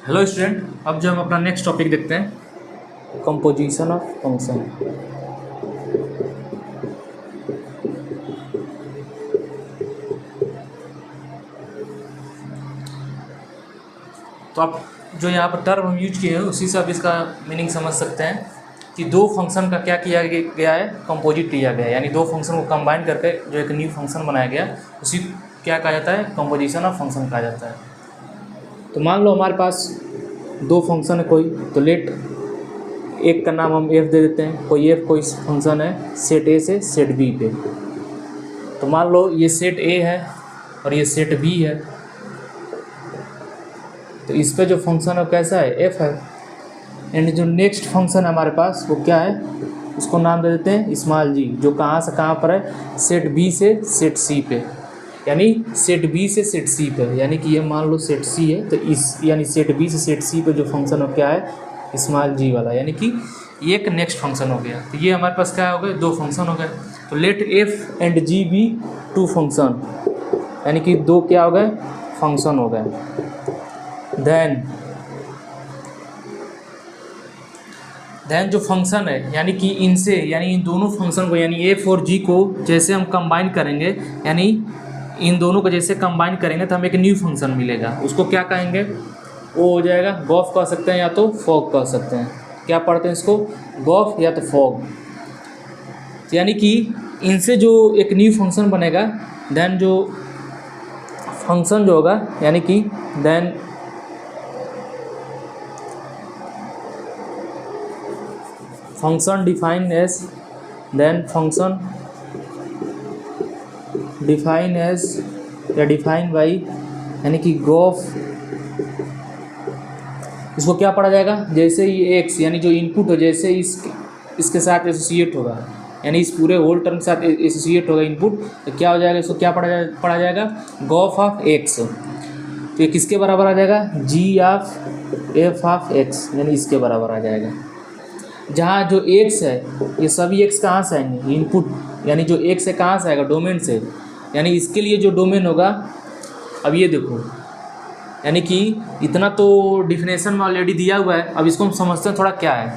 Hello student, अब जो हम अपना नेक्स्ट टॉपिक देखते हैं, कंपोजिशन ऑफ फंक्शन। तो आप जो यहाँ पर टर्म हम यूज किए हैं उसी से आप इसका मीनिंग समझ सकते हैं कि दो फंक्शन का क्या किया गया है, कंपोजिट किया गया है। यानी दो फंक्शन को कंबाइन करके जो एक न्यू फंक्शन बनाया गया उसी क्या कहा जाता है, कंपोजिशन ऑफ फंक्शन कहा जाता है। तो मान लो हमारे पास दो फंक्शन है कोई, तो लेट एक का नाम हम एफ दे देते हैं। कोई फंक्शन है सेट ए से सेट बी पे। तो मान लो ये सेट ए है और ये सेट बी है, तो इस पे जो फंक्शन है कैसा है, एफ है। एंड जो नेक्स्ट फंक्शन है हमारे पास वो क्या है, उसको नाम दे देते हैं स्मॉल जी, जो कहाँ से कहाँ पर है, सेट बी से सेट सी पे। यानी सेट बी से सेट सी पे, यानी कि ये मान लो सेट सी है, तो इस यानी सेट बी से सेट सी पे जो फंक्शन हो क्या है, स्मॉल जी वाला, यानी कि एक नेक्स्ट फंक्शन हो गया। तो ये हमारे पास क्या हो गए, दो फंक्शन हो गए। तो let F and G be two function, यानी कि दो क्या हो गए, फंक्शन हो गए। देन जो फंक्शन है, यानी कि इनसे यानी इन दोनों फंक्शन को, यानी एफ और जी को जैसे हम कंबाइन करेंगे, यानी इन दोनों को जैसे कंबाइन करेंगे तो हमें एक न्यू फंक्शन मिलेगा। उसको क्या कहेंगे, वो हो जाएगा गॉफ कह सकते हैं या तो फॉग कह सकते हैं। क्या पढ़ते हैं इसको, गॉफ या तो फॉग। यानी कि इनसे जो एक न्यू फंक्शन बनेगा, देन जो फंक्शन जो होगा, यानी कि then function define as, then function define as या डिफाइन बाई, यानी कि गॉफ। इसको क्या पढ़ा जाएगा, जैसे ये एक्स यानी जो इनपुट हो, जैसे इसके साथ एसोसिएट होगा, यानी इस पूरे होल टर्म के साथ एसोसिएट होगा इनपुट, तो क्या हो जाएगा, इसको क्या पढ़ा जाएगा, गॉफ ऑफ एक्स। तो ये किसके बराबर आ जाएगा, जी ऑफ एफ ऑफ एक्स, यानी इसके बराबर आ जाएगा। जहाँ जो एक्स है, ये सभी एक्स कहाँ से आएंगे, इनपुट, यानी जो एक्स है कहाँ से आएगा, डोमेन से। यानी इसके लिए जो डोमेन होगा, अब ये देखो, यानी कि इतना तो डिफिनेशन में ऑलरेडी दिया हुआ है। अब इसको हम समझते हैं थोड़ा क्या है।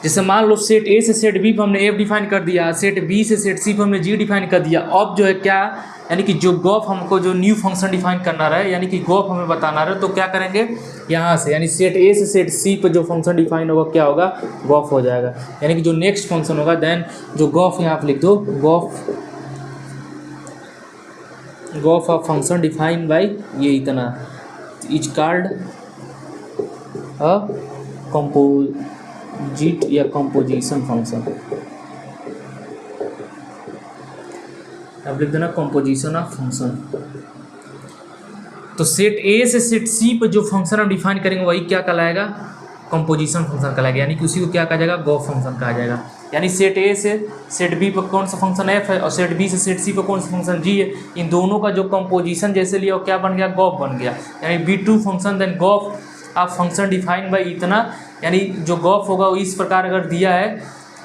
जैसे मान लो सेट ए से सेट बी पर हमने एफ डिफाइन कर दिया, सेट बी से सेट सी पर हमने जी डिफाइन कर दिया। अब जो है क्या, यानी कि जो गॉफ हमको जो न्यू फंक्शन डिफाइन करना रहे, यानी कि गॉफ हमें बताना रहे, तो क्या करेंगे यहाँ से, यानी सेट ए से सेट सी पर जो फंक्शन डिफाइन होगा क्या होगा, गॉफ हो जाएगा। यानी कि जो नेक्स्ट फंक्शन होगा, देन जो गॉफ यहाँ पर लिख दो, Gauff of function define by ये इतना, इज कॉल्ड अ कंपोजिट या कंपोजिशन फंक्शन। अब लिख देना कंपोजिशन ऑफ फंक्शन। तो सेट ए से सेट सी पर जो फंक्शन हम डिफाइन करेंगे वही क्या कहलाएगा, कंपोजिशन फंक्शन कहलाएगा। यानी कि उसी को क्या कहा जाएगा, गॉफ फंक्शन कहा जाएगा। यानी सेट ए से सेट बी पर कौन सा फंक्शन एफ है और सेट बी से सेट सी पर कौन सा फंक्शन जी है, इन दोनों का जो कंपोजिशन जैसे लिया वो क्या बन गया, गॉफ बन गया। यानी be two function then gof of function define by इतना, यानी जो गॉफ होगा वो इस प्रकार अगर दिया है,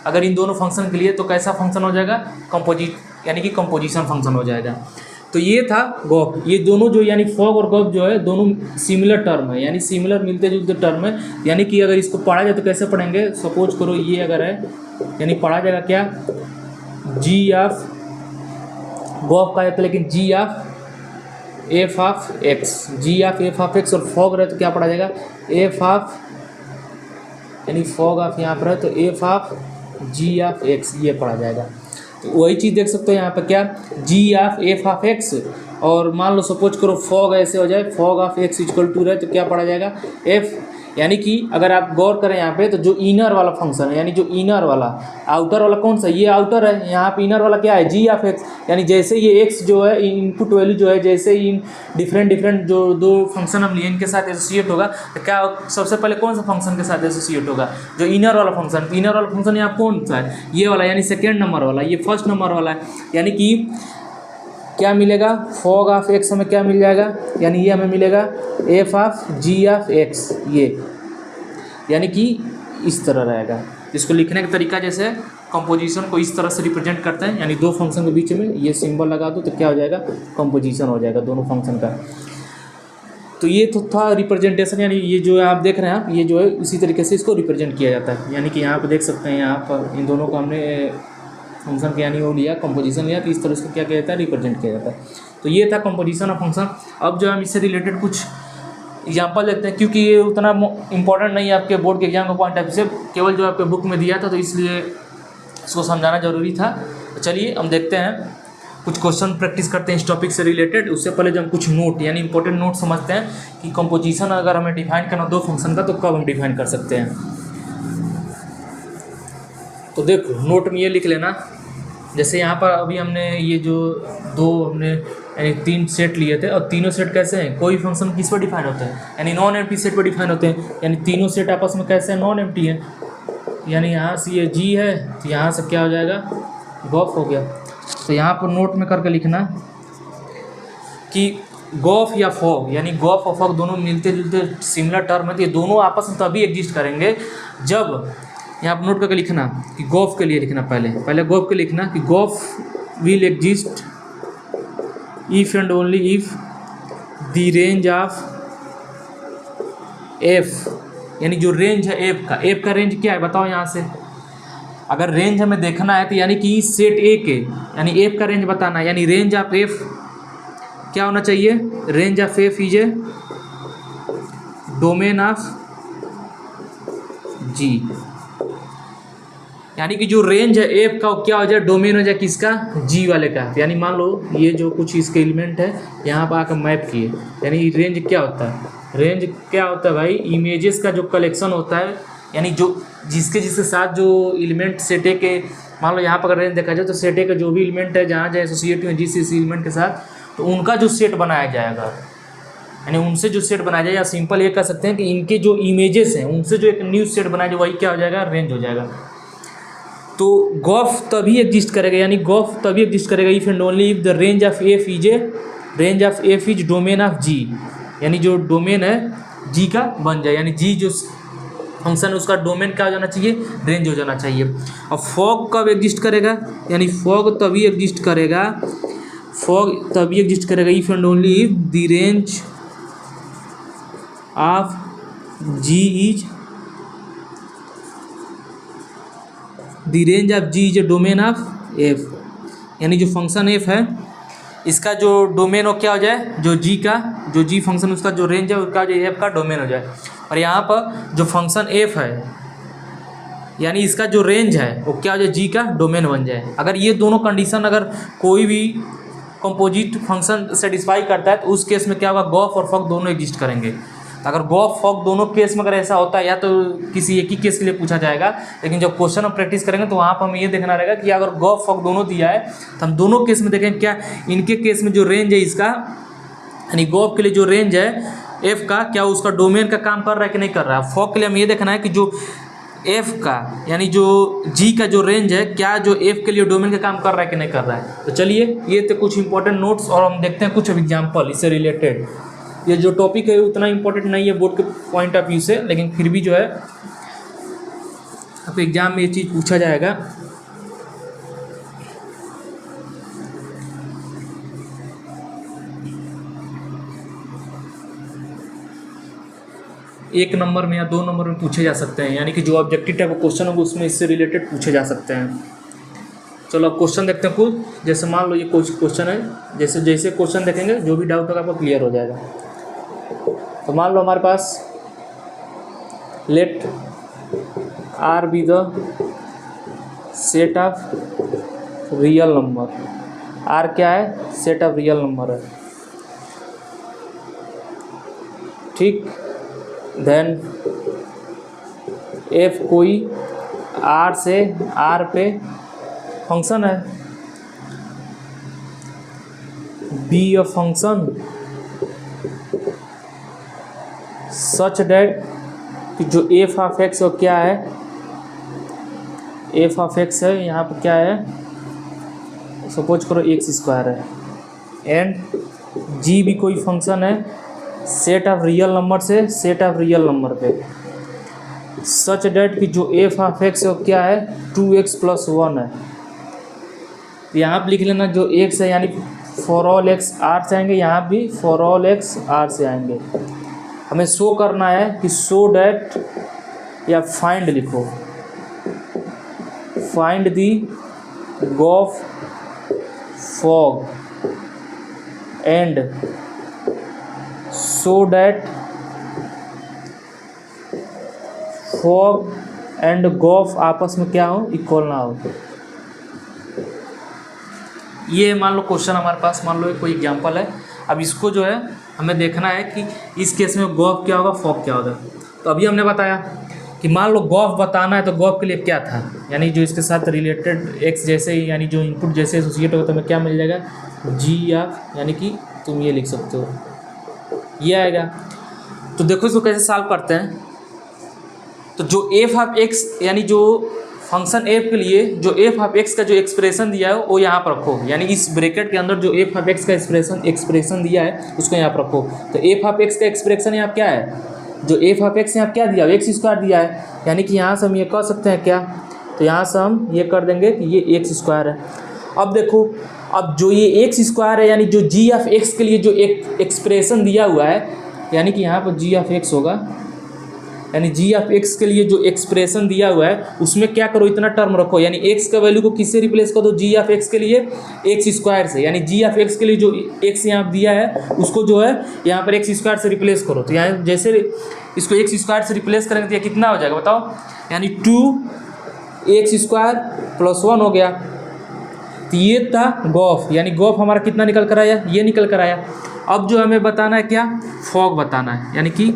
अगर इन दोनों फंक्शन के लिए, तो कैसा फंक्शन हो जाएगा, कंपोजिट, यानी कि कंपोजिशन फंक्शन हो जाएगा। तो ये था गॉफ। ये दोनों जो यानी फॉग और गॉफ जो है दोनों सिमिलर टर्म है, यानी सिमिलर मिलते जुलते टर्म है। यानी कि अगर इसको पढ़ा जाए तो कैसे पढ़ेंगे, सपोज करो ये अगर है, यानी पढ़ा जाएगा क्या, जी ऑफ गॉफ का जाता है, लेकिन g of F of x, g of F of x, और फॉग रहे तो क्या पढ़ा जाएगा, एफ ऑफ, यानी फॉग ऑफ यहाँ पर है तो f of ji of x, ये पढ़ा जाएगा। तो वही चीज़ देख सकते हो यहाँ पे क्या, G of F of x, और मान लो सपोज करो फॉग ऐसे हो जाए, fog of X equal to रहे तो क्या पढ़ा जाएगा, एफ। यानी कि अगर आप गौर करें यहाँ पे, तो जो इनर वाला फंक्शन है, यानी जो इनर वाला, आउटर वाला कौन सा, ये आउटर है, यहाँ पे इनर वाला क्या है, जी ऑफ एक्स। यानी जैसे ये एक्स जो है इनपुट वैल्यू जो है, जैसे इन डिफरेंट जो दो फंक्शन हम लिए इनके साथ एसोसिएट होगा, तो क्या सबसे पहले कौन सा फंक्शन के साथ एसोसिएट होगा, जो इनर वाला फंक्शन। इनर वाला फंक्शन यहाँ कौन सा है, ये वाला, यानी सेकेंड नंबर वाला, ये फर्स्ट नंबर वाला है। यानी कि क्या मिलेगा, फॉग ऑफ एक्स हमें क्या मिल जाएगा, यानी ये हमें मिलेगा F of ji of x, ये यानी कि इस तरह रहेगा। इसको लिखने का तरीका जैसे कंपोजिशन को इस तरह से रिप्रेजेंट करते हैं, यानी दो फंक्शन के बीच में ये सिंबल लगा दो तो क्या हो जाएगा, कंपोजिशन हो जाएगा दोनों फंक्शन का। तो ये तो था रिप्रेजेंटेशन, यानी ये जो आप देख रहे हैं आप, ये जो है इसी तरीके से इसको रिप्रेजेंट किया जाता है। यानी कि यहाँ पर देख सकते हैं, यहाँ पर इन दोनों को हमने फंक्शन के यानी वो लिया, कंपोजिशन लिया, तो इस तरह से क्या किया जाता है, रिप्रेजेंट किया जाता है। तो ये था कंपोजिशन ऑफ फंक्शन। अब जो हम इससे रिलेटेड कुछ एग्जाम्पल देखते हैं, क्योंकि ये उतना इंपॉर्टेंट नहीं है आपके बोर्ड के एग्जाम का पॉइंट ऑफ व्यू से, केवल जो आपके बुक में दिया था, तो इसलिए इसको समझाना जरूरी था। तो चलिए हम देखते हैं, कुछ क्वेश्चन प्रैक्टिस करते हैं इस टॉपिक से रिलेटेड। उससे पहले जो हम कुछ नोट यानी इंपॉर्टेंट नोट समझते हैं कि कंपोजिशन अगर हमें डिफाइन करना दो फंक्शन का, तो कब हम डिफाइन कर सकते हैं। तो देखो नोट में ये लिख लेना, जैसे यहाँ पर अभी हमने ये जो दो हमने यानी 3 सेट लिए थे, और तीनों सेट कैसे हैं, कोई फंक्शन किस पर डिफाइन होता है, यानी नॉन एम्प्टी सेट पर डिफाइन होते हैं। यानी तीनों सेट आपस में कैसे हैं, नॉन एम्प्टी है। यानी यहाँ से ये जी है, तो यहाँ से क्या हो जाएगा, गॉफ हो गया। तो यहाँ पर नोट में करके लिखना कि गॉफ या फॉग, यानी गॉफ और फॉग दोनों मिलते जुलते सिमिलर टर्म है, तो ये दोनों आपस में तभी एग्जिस्ट करेंगे जब, यहाँ पर नोट करके लिखना कि गॉफ के लिए लिखना, पहले गॉफ के लिखना कि gof will exist if and only if the range of F, यानी जो रेंज है एफ का रेंज क्या है बताओ। यहाँ से अगर रेंज हमें देखना है, तो यानी कि सेट ए के यानी एफ का रेंज बताना है, यानी रेंज ऑफ एफ क्या होना चाहिए, range of f is a domain of g, यानी कि जो रेंज है एफ का क्या हो जाए, डोमेन हो जाए किसका, जी वाले का। यानी मान लो ये जो कुछ इसके एलिमेंट है यहाँ पर आकर मैप किए, यानी रेंज क्या होता है, रेंज क्या होता है भाई, इमेजेस का जो कलेक्शन होता है, यानी जो जिसके साथ जो एलिमेंट सेट ए के, मान लो यहाँ पर अगर रेंज देखा जाए तो सेट ए का जो भी एलिमेंट है जहाँ जहाँ एसोसिएटिव है जिस एलिमेंट के साथ, तो उनका जो सेट बनाया जाएगा, यानी उनसे जो सेट बनाया जाएगा, या सिंपल ये कह सकते हैं कि इनके जो इमेजेस हैं उनसे जो एक न्यू सेट बनाया जाए वही क्या हो जाएगा, रेंज हो जाएगा। तो गॉफ तभी एग्जिस्ट करेगा, यानी गॉफ तभी एग्जिस्ट करेगा if and only if the range of f is a, range of f is domain of g, यानी जो डोमेन है जी का बन जाए, यानी जी जो फंक्शन है उसका डोमेन क्या हो जाना चाहिए, रेंज हो जाना चाहिए। और फॉग कब एग्जिस्ट करेगा, यानी फॉग तभी एग्जिस्ट करेगा if and only if the range of G is a domain of F, यानी जो फंक्शन एफ है इसका जो डोमेन हो क्या हो जाए, जो जी फंक्शन उसका जो रेंज है उसका जो एफ का डोमेन हो जाए। और यहाँ पर जो फंक्शन एफ है यानी इसका जो रेंज है वो क्या हो जाए, जी का डोमेन बन जाए। अगर ये दोनों कंडीशन अगर कोई भी कंपोजिट फंक्शन सेटिस्फाई करता है, तो उस केस में क्या होगा, गॉफ और फॉग दोनों एग्जिस्ट करेंगे। अगर गॉफ फॉग दोनों केस में अगर ऐसा होता है, या तो किसी एक ही केस के लिए पूछा जाएगा, लेकिन जब क्वेश्चन हम प्रैक्टिस करेंगे तो वहाँ पर हमें ये देखना रहेगा कि अगर गॉफ फॉग दोनों दिया है, तो हम दोनों केस में देखें क्या इनके केस में जो रेंज है इसका, यानी गॉफ के लिए जो रेंज है एफ का, क्या उसका डोमेन का काम कर रहा है कि नहीं कर रहा है। फॉग के लिए हम ये देखना है कि जो एफ का यानी जो जी का जो रेंज है, क्या जो एफ के लिए डोमेन का काम कर रहा है कि नहीं कर रहा है। तो चलिए ये थे कुछ इंपॉर्टेंट नोट्स, और हम देखते हैं कुछ एग्जाम्पल इससे रिलेटेड। ये जो टॉपिक है उतना इंपॉर्टेंट नहीं है बोर्ड के पॉइंट ऑफ व्यू से, लेकिन फिर भी जो है आपके एग्जाम में ये चीज़ पूछा जाएगा। एक नंबर में या 2 नंबर में पूछे जा सकते हैं, यानी कि जो ऑब्जेक्टिव टाइप क्वेश्चन होगा उसमें इससे रिलेटेड पूछे जा सकते हैं। चलो अब क्वेश्चन देखते हैं कुछ। जैसे मान लो ये कुछ क्वेश्चन है, जैसे जैसे क्वेश्चन देखेंगे जो भी डाउट होगा आपको क्लियर हो जाएगा। तो मान लो हमारे पास let R be the set of real number. R क्या है, सेट ऑफ रियल नंबर है, ठीक। देन एफ कोई आर से आर पे फंक्शन है, be a function such that कि जो एफ ऑफ एक्स और क्या है, एफ ऑफ एक्स है यहाँ पर क्या है, सपोज करो एक्स स्क्वायर है, एंड जी भी कोई फंक्शन है सेट ऑफ रियल नंबर से सेट ऑफ रियल नंबर पे, सच डेट कि जो एफ ऑफ एक्स है क्या है 2x + 1 है। यहाँ पर लिख लेना जो x है, यानी फॉर ऑल x r से आएंगे, यहाँ भी फॉर ऑल x r से आएंगे। हमें शो करना है कि शो डैट या फाइंड लिखो, find the gof fog and show that fog and gof आपस में क्या हो, इक्वल ना हो। ये मान लो क्वेश्चन हमारे पास, मान लो कोई एग्जांपल है। अब इसको जो है हमें देखना है कि इस केस में गॉफ क्या होगा, फॉग क्या होगा। तो अभी हमने बताया कि मान लो गॉफ बताना है, तो गॉफ के लिए क्या था, यानी जो इसके साथ रिलेटेड एक्स जैसे ही, यानी जो इनपुट जैसे एसोसिएट होगा तो हमें क्या मिल जाएगा, जी एफ, यानी कि तुम ये लिख सकते हो, ये आएगा। तो देखो इसको कैसे सॉल्व करते हैं। तो जो एफ ऑफ एक्स, यानी जो फंक्शन एफ के लिए जो एफ ऑफ एक्स का जो एक्सप्रेशन दिया है वो यहाँ पर रखो, यानी इस ब्रैकेट के अंदर जो एफ ऑफ एक्स का एक्सप्रेशन दिया है उसको यहाँ पर रखो। तो एफ ऑफ एक्स का एक्सप्रेशन यहाँ क्या है, जो एफ ऑफ एक्स यहाँ क्या दिया, एक्स स्क्वायर दिया है, यानी कि यहाँ से हम ये कह सकते हैं क्या, तो यहाँ से हम ये कर देंगे कि ये एक्स स्क्वायर है। अब देखो, अब जो ये एक्स स्क्वायर है, यानी जो जी ऑफ एक्स के लिए जो एक एक्सप्रेशन दिया हुआ है, यानी कि यहाँ पर जी ऑफ एक्स होगा, यानी जी ऑफ एक्स के लिए जो एक्सप्रेशन दिया हुआ है उसमें क्या करो, इतना टर्म रखो, यानी एक्स का वैल्यू को किससे रिप्लेस कर दो, जी ऑफ एक्स के लिए एक्स स्क्वायर से, यानी जी ऑफ एक्स के लिए जो एक्स यहाँ दिया है उसको जो है यहाँ पर एक्स स्क्वायर से रिप्लेस करो। तो यहाँ जैसे इसको एक्स स्क्वायर से रिप्लेस करेंगे तो ये कितना हो जाएगा बताओ, यानी 2x स्क्वायर प्लस 1 हो गया। तो ये था गॉफ, यानी गॉफ हमारा कितना निकल कर आया, ये निकल कर आया। अब जो हमें बताना है क्या, फॉग बताना है, यानी कि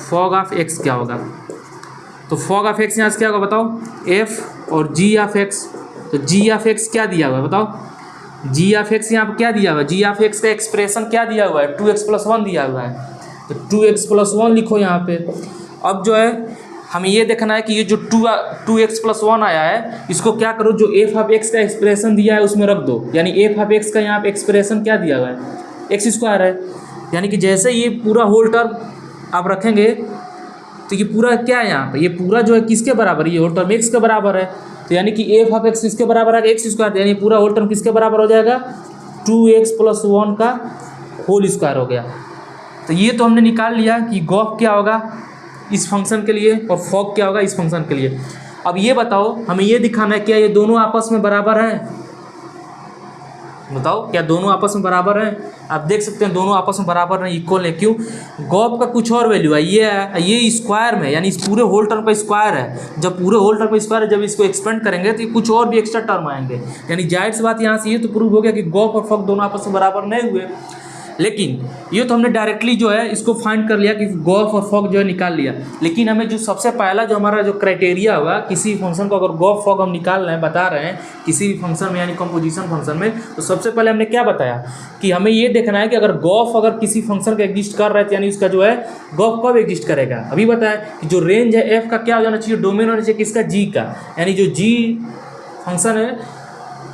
फॉग ऑफ एक्स क्या होगा। तो फॉग ऑफ एक्स यहाँ से क्या होगा बताओ, एफ और जी ऑफ एक्स। तो जी ऑफ एक्स क्या दिया हुआ है बताओ, जी ऑफ एक्स यहाँ पर क्या दिया हुआ है, जी ऑफ एक्स का एक्सप्रेशन क्या दिया हुआ है, 2x + 1 दिया हुआ है। तो 2x + 1 लिखो यहाँ पे। अब जो है हमें ये देखना है कि ये जो 2x + 1 आया है इसको क्या करो, जो एफ ऑफ एक्स का एक्सप्रेशन दिया है उसमें रख दो, यानी एफ ऑफ एक्स का यहाँ पे एक्सप्रेशन क्या दिया हुआ है, एक्स स्क्वायर है। यानी कि जैसे ये पूरा होल टर्म आप रखेंगे तो ये पूरा क्या है यहाँ पे, ये पूरा जो है किसके बराबर, ये होल टर्म एक्स के बराबर है। तो यानी कि एफ ऑफ एक्स किसके बराबर है, एक्स स्क्वायर, यानी पूरा होल टर्म किसके बराबर हो जाएगा, 2x + 1 का होल स्क्वायर हो गया। तो ये तो हमने निकाल लिया कि गॉफ क्या होगा इस फंक्शन के लिए और फॉग क्या होगा इस फंक्शन के लिए। अब ये बताओ, हमें ये दिखाना है क्या ये दोनों आपस में बराबर हैं, बताओ क्या दोनों आपस में बराबर हैं। आप देख सकते हैं दोनों आपस में बराबर हैं, इक्वल है। क्यों, गॉफ का कुछ और वैल्यू है, ये स्क्वायर में, यानी इस पूरे होल टर्म का स्क्वायर है। जब पूरे होल टर्म का स्क्वायर है, जब इसको एक्सपेंड करेंगे तो कुछ और भी एक्स्ट्रा टर्म आएंगे, यानी जाहिर सी बात यहाँ से ये तो प्रूव हो गया कि गॉफ और फॉग दोनों आपस में बराबर नहीं हुए। लेकिन ये तो हमने डायरेक्टली जो है इसको फाइंड कर लिया कि गॉफ और फॉग जो है निकाल लिया। लेकिन हमें जो सबसे पहला जो हमारा जो क्राइटेरिया होगा, किसी फंक्शन को अगर गॉफ फॉग हम निकाल रहे हैं, बता रहे हैं किसी भी फंक्शन में यानी कंपोजिशन फंक्शन में, तो सबसे पहले हमने क्या बताया कि हमें ये देखना है कि अगर गॉफ अगर किसी फंक्शन का एग्जिस्ट कर रहा है तो यानी उसका जो है गॉफ कब एग्जिस्ट करेगा। अभी बताया कि जो रेंज है एफ का क्या हो जाना चाहिए, डोमेन होना चाहिए किसका, जी का, यानी जो जी फंक्शन है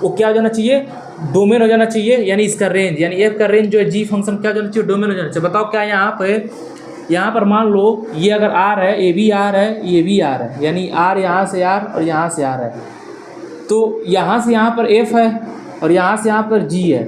वो क्या हो जाना चाहिए, डोमेन हो जाना चाहिए, यानी इसका रेंज, यानी एफ का रेंज जो है जी फंक्शन क्या हो जाना चाहिए, डोमेन हो जाना चाहिए। बताओ क्या यहाँ पर मान लो ये अगर आर है, ए भी आर है, ये भी आर है, यानी आर यहाँ से आर और यहाँ से आर है, तो यहाँ से यहाँ पर एफ है और यहाँ से यहाँ पर जी है।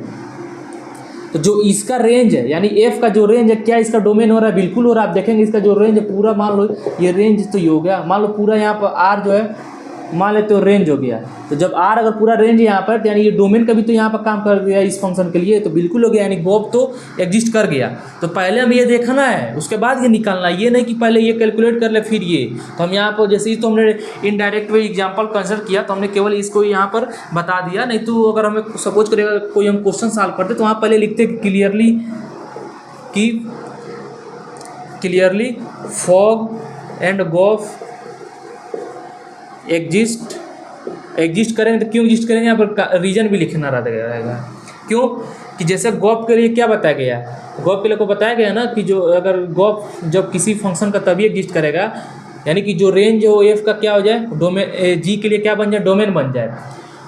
तो जो इसका रेंज है, यानी एफ का जो रेंज है, क्या इसका डोमेन हो रहा है, बिल्कुल हो रहा है। आप देखेंगे इसका जो रेंज है पूरा, मान लो ये रेंज तो ये हो गया, मान लो पूरा यहाँ पर आर जो है मान लेते हो रेंज हो गया। तो जब आर अगर पूरा रेंज है यहाँ पर, तो यानी ये डोमेन का भी तो यहाँ पर काम कर गया इस फंक्शन के लिए, तो बिल्कुल हो गया, यानी गॉफ तो एग्जिस्ट कर गया। तो पहले हम ये देखना है, उसके बाद ये निकालना है, ये नहीं कि पहले ये कैलकुलेट कर ले फिर ये। तो हम यहाँ पर जैसे ही तो हमने इनडायरेक्ट वे एग्जाम्पल कंसिडर किया, तो हमने केवल इसको यहाँ पर बता दिया। नहीं तो अगर हमें सपोज करेगा कोई हम क्वेश्चन सॉल्व करते तो वहाँ पहले लिखते clearly fog and gof exist करेंगे। तो क्यों एग्जिस्ट करेंगे, यहाँ पर रीजन भी लिखना रहेगा। क्यों कि जैसे गॉफ के लिए क्या बताया गया, गॉफ के लिए को बताया गया ना कि जो अगर गॉफ जब किसी फंक्शन का तभी एग्जिस्ट करेगा, यानी कि जो रेंज हो एफ का क्या हो जाए, डोमेन, जी के लिए क्या बन जाए, डोमेन बन जाए।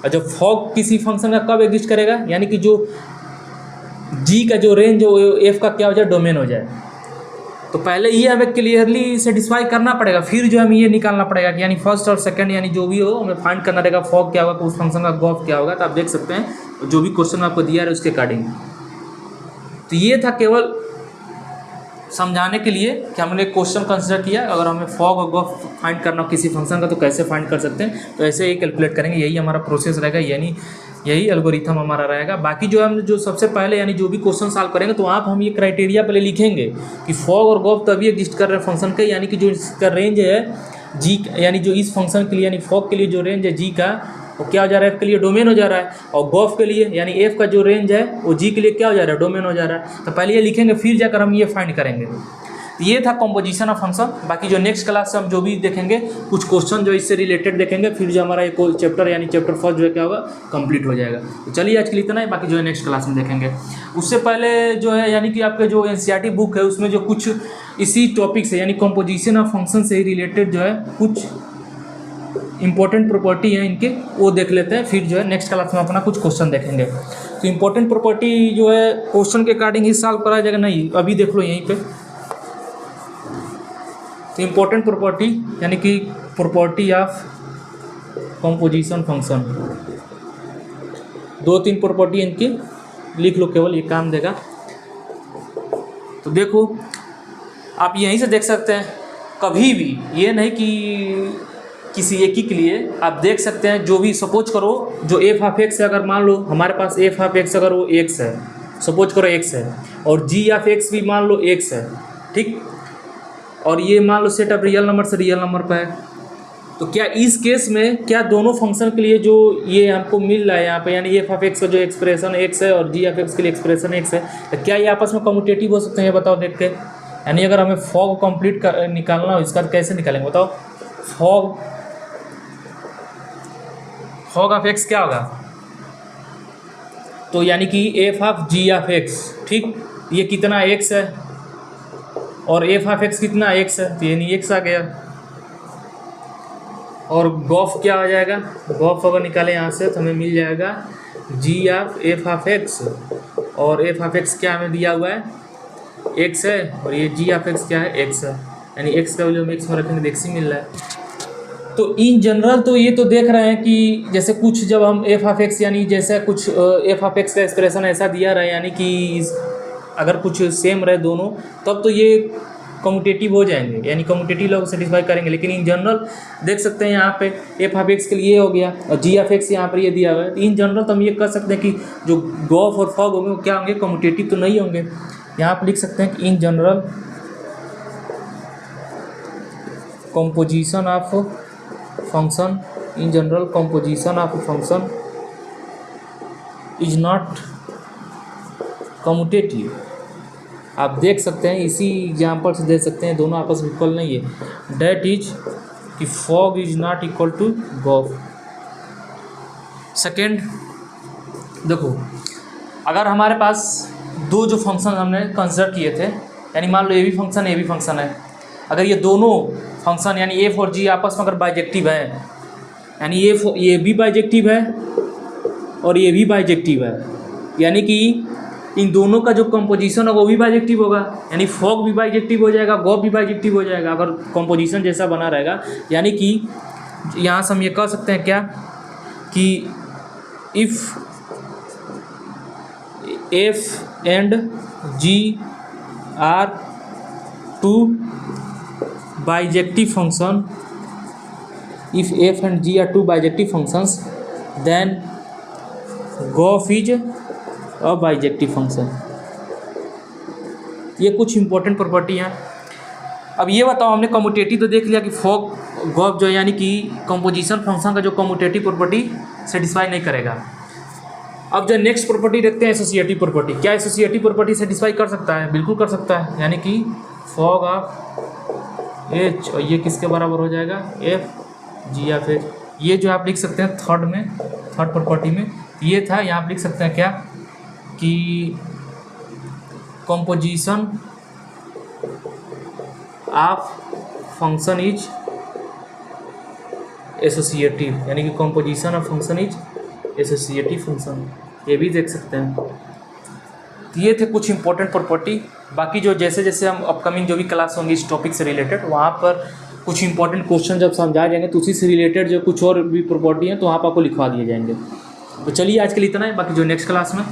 और जब फॉग किसी फंक्शन का कब एग्जिस्ट करेगा, यानी कि जो जी का जो रेंज हो एफ का क्या हो जाए, डोमेन हो जाए। तो पहले ये हमें क्लियरली सेटिस्फाई करना पड़ेगा, फिर जो हमें ये निकालना पड़ेगा कि यानी फर्स्ट और सेकंड यानी जो भी हो हमें फाइंड करना रहेगा फॉग क्या होगा, उस फंक्शन का गॉफ क्या होगा। तो आप देख सकते हैं जो भी क्वेश्चन आपको दिया है उसके अकॉर्डिंग। तो ये था केवल समझाने के लिए कि हमने एक क्वेश्चन कंसिडर किया, अगर हमें फॉग और गॉफ फाइंड करना हो किसी फंक्शन का तो कैसे फाइंड कर सकते हैं, तो ऐसे ही कैलकुलेट करेंगे। यही हमारा प्रोसेस रहेगा, यानी यही एल्गोरिथम हमारा रहेगा। बाकी जो हम जो सबसे पहले यानी जो भी क्वेश्चन सॉल्व करेंगे तो आप हम ये क्राइटेरिया पहले लिखेंगे कि फॉग और गॉफ तभी एग्जिस्ट कर रहे हैं फंक्शन के, यानी कि जो इसका रेंज है जी, यानी जो इस फंक्शन के लिए यानी फॉग के लिए जो रेंज है जी का वो क्या हो जा रहा है, एफ के लिए डोमेन हो जा रहा है, और गॉफ के लिए यानी एफ का जो रेंज है वो जी के लिए क्या हो जा रहा है, डोमेन हो जा रहा है। तो पहले ये लिखेंगे, फिर जाकर हम ये फाइंड करेंगे। तो ये था कॉम्पोजिशन ऑफ फंक्शन। बाकी जो नेक्स्ट क्लास से हम जो भी देखेंगे कुछ क्वेश्चन जो इससे रिलेटेड देखेंगे, फिर जो हमारा एक चैप्टर यानी चैप्टर फर्स्ट जो है क्या होगा, कंप्लीट हो जाएगा। तो चलिए आज के लिए इतना ही, बाकी जो है नेक्स्ट क्लास में देखेंगे। उससे पहले जो है यानी कि आपके जो एनसीईआरटी बुक है उसमें जो कुछ इसी टॉपिक से यानी कॉम्पोजिशन ऑफ फंक्शन से ही रिलेटेड जो है कुछ इंपॉर्टेंट प्रॉपर्टी है इनके, वो देख लेते हैं। फिर जो है नेक्स्ट क्लास में अपना कुछ क्वेश्चन देखेंगे। तो इंपॉर्टेंट प्रॉपर्टी जो है क्वेश्चन के अकॉर्डिंग ही सॉल्व कराया जाएगा, नहीं अभी देख लो यहीं पे। तो इंपॉर्टेंट प्रॉपर्टी यानी कि property of composition function, 2-3 property इनकी लिख लो, केवल ये काम देगा। तो देखो आप यहीं से देख सकते हैं, कभी भी ये नहीं कि किसी एक ही के लिए आप देख सकते हैं, जो भी सपोज करो जो एफ ऑफ एक्स है, अगर मान लो हमारे पास एफ ऑफ एक्स अगर वो एक्स है, सपोज करो एक्स है, और जी ऑफ एक्स भी मान लो एक्स है, ठीक, और ये मान लो सेट ऑफ रियल नंबर से रियल नंबर पर है, तो क्या इस केस में क्या दोनों फंक्शन के लिए जो ये हमको मिल रहा है यहाँ पे यानी एफ ऑफ एक्स का जो एक्सप्रेशन एक्स है और जी ऑफ एक्स के लिए एक्सप्रेशन एक्स है, तो क्या ये आपस में कम्यूटेटिव हो सकते हैं, ये बताओ देख के। यानी अगर हमें फॉग कंप्लीट निकालना हो, इसका कैसे निकालेंगे बताओ। फॉग ऑफ एक्स क्या होगा, तो यानी कि F of ji of X, ठीक, ये कितना एक्स है और एफ ऑफ एक्स कितना एक्स है, तो यानी एक्स आ गया। और गॉफ क्या आ जाएगा, गॉफ अगर निकाले यहाँ से तो हमें मिल जाएगा जी ऑफ एफ ऑफ एक्स, और एफ ऑफ एक्स क्या हमें दिया हुआ है एक्स है, और ये जी ऑफ एक्स क्या है एक्स है, यानी एक्स का वैल्यू हम एक्स में रखेंगे तो एक्स ही मिल रहा है। तो इन जनरल तो ये तो देख रहे हैं कि जैसे कुछ जब हम एफ ऑफ एक्स यानी जैसे कुछ एफ ऑफ एक्स का एक्सप्रेशन ऐसा दिया रहा है, यानी कि अगर कुछ सेम रहे दोनों तब तो ये कम्यूटेटिव हो जाएंगे, यानी कम्यूटेटिव लोग सेटिस्फाई करेंगे। लेकिन इन जनरल देख सकते हैं यहाँ पे एफ ऑफ एक्स के लिए हो गया और जी ऑफ एक्स यहाँ पर ये दिया हुआ है। इन जनरल तो हम ये कह सकते हैं कि जो गॉफ और फॉग होंगे वो क्या होंगे, कम्यूटेटिव तो नहीं होंगे। यहाँ पर लिख सकते हैं कि in general composition of function, in general composition of function is not commutative। आप देख सकते हैं इसी एग्जाम्पल से देख सकते हैं, दोनों आपस में इक्वल नहीं है। डैट इज कि fog is not equal to gof. Second देखो, अगर हमारे पास दो जो फंक्शन हमने कंसिडर किए थे, यानी मान लो ए भी फंक्शन है, अगर ये दोनों फंक्शन यानी एफ और जी आपस में अगर बाइजेक्टिव है, यानी ये भी बाइजेक्टिव है और ये भी बाइजेक्टिव है, यानी कि इन दोनों का जो कंपोजिशन है वो भी बाइजेक्टिव होगा, यानी फॉग भी बाइजेक्टिव हो जाएगा, गॉफ भी बाइजेक्टिव हो जाएगा अगर कंपोजिशन जैसा बना रहेगा। यानी कि यहाँ से हम ये कह सकते हैं क्या कि if F and G are two bijective function, if f and g are two bijective functions then gof is a bijective function। ये कुछ इंपॉर्टेंट प्रॉपर्टी हैं। अब ये बताओ, हमने कम्यूटेटिव तो देख लिया कि फॉग गॉफ जो है यानी कि कंपोजिशन फंक्शन का जो कम्यूटेटिव प्रॉपर्टी सेटिस्फाई नहीं करेगा। अब जो नेक्स्ट प्रॉपर्टी देखते हैं एसोसिएटिव प्रॉपर्टी। क्या एसोसिएटिव प्रॉपर्टी सेटिस्फाई कर सकता है? बिल्कुल कर सकता है, यानी कि फॉग ऑफ एच और ये किसके बराबर हो जाएगा, एफ जी या फिर ये जो आप लिख सकते हैं थर्ड प्रॉपर्टी में ये था। यहाँ आप लिख सकते हैं क्या कि composition of function is associative, यानी कि composition of function is associative function, ये भी देख सकते हैं। ये थे कुछ इंपॉर्टेंट प्रॉपर्टी। बाकी जो जैसे जैसे हम अपकमिंग जो भी क्लास होंगी इस टॉपिक से रिलेटेड, वहाँ पर कुछ इंपॉर्टेंट क्वेश्चन जब समझाए जाएंगे तो उसी से रिलेटेड जो कुछ और भी प्रॉपर्टी हैं तो वहाँ पर आपको लिखवा दिए जाएंगे। तो चलिए आज के लिए इतना है, बाकी जो नेक्स्ट क्लास में